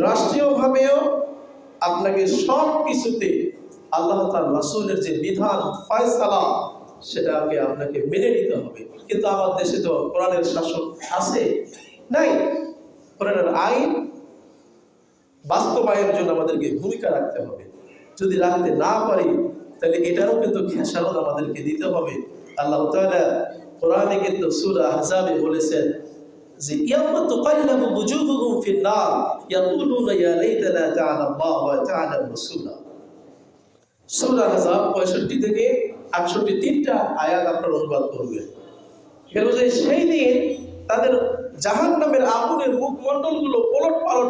রাষ্ট্রীয়ভাবেও আপনাকে সব কিছুতে আল্লাহ তাআলা রাসূলের যে বিধান ফয়সালা সেটাকে আপনাকে মেনে নিতে হবে। কিন্তু আমার দেশে তো কোরআনের শাসন আছে নাই। কোরআনের আইন বাস্তবায়নের জন্য আমাদেরকে ভূমিকা রাখতে হবে। যদি রাখতে না পারি তাহলে এটারও কিন্তু খেসারত আমাদেরকে দিতে হবে। আল্লাহ তাআলা কোরআনে কিন্তু সূরা আহজাবে বলেছেন যে ইয়াউমা তুকাল্লাবু বুজুহুহুম ফিন নার ইয়াকুলুনা ইয়া লাইতানা তাআলা আল্লাহ ওয়া তাআলা রাসূলা। সূরা আহজাব 65 থেকে 68 তিনটা আয়াত আপনারা অনুবাদ করবেন। কেন যে সেই দিন তাদের জাহান্নামের আগুনের মুখমণ্ডলগুলো ওলটপালট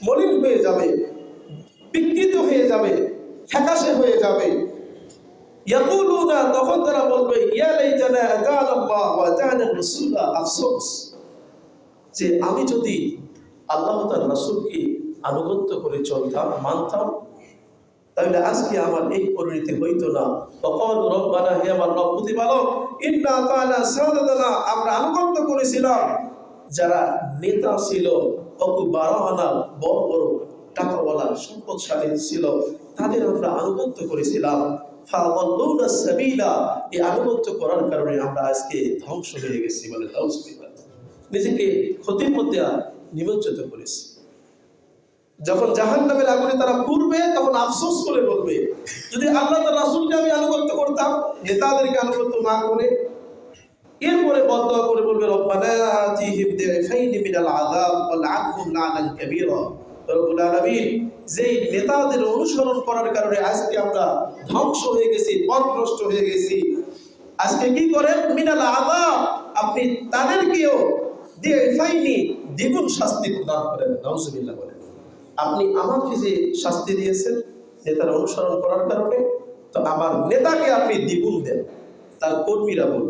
মলিন হয়ে যাবে, বিকৃত হয়ে যাবে, ফ্যাকাশে হয়ে যাবে। ইয়াকুলুনা, তখন তারা বলবে ইয়া লাইতানা আতা'না আল্লাহ ওয়া আতা'না রাসূলা, আফসোস যে আমি যদি আল্লাহ তার রাসূলকে আনুগত্য করে চলতাম, মানতাম, তাহলে আজকে আমার এই পরিণতি হইতো না। তখন রব্বানা, হে আমার রব প্রতিপালক, ইন্না আতা'না সাদাতানা, আমরা আনুগত্য করেছিলাম যারা নেতা ছিল, অকুবারানা, বড় বড় টাকাওয়ালা সম্পদশালী ছিল, তাদের আমরা আনুগত্য করেছিলাম। ফাআল্লাউনা সাবিলা, এই আনুগত্য করার কারণে আমরা আজকে ধ্বংস হয়ে গেছি। বলে নাউজুবিল্লাহ, নিজেকে ক্ষতির মধ্যে নিমজ্জিত করেছি। যখন জাহান্নামের আগুনে তারা পুড়বে তখন আফসোস করে বলবে, যদি আল্লাহ তার রাসূলকে আমি আনুগত্য করতাম, নেতাদেরকে আনুগত্য না করে। এরপরে বদদোয়া করে বলবে রব্বানা আতিহিম দি'ফাইনি মিনাল আযাব ওয়ালআনহুম লা'নান কাবীরা। রব্বুল আলামিন, যেই নেতাদের অনুসরণ করার কারণে আজকে আমরা ধ্বংস হয়ে গেছি, পথভ্রষ্ট হয়ে গেছি, আজকে কি করেন, মিনাল আযাব, আপনি তাদেরকেও দি'ফাইনি, দ্বিগুণ শাস্তি প্রদান করেন। নাউজুবিল্লাহ বলেন, আপনি আমাকে যে শাস্তি দিয়েছেন নেতার অনুসরণ করার কারণে, তো আমার নেতাকে আপনি দ্বিগুণ দেন। তার কর্মীরা বলবে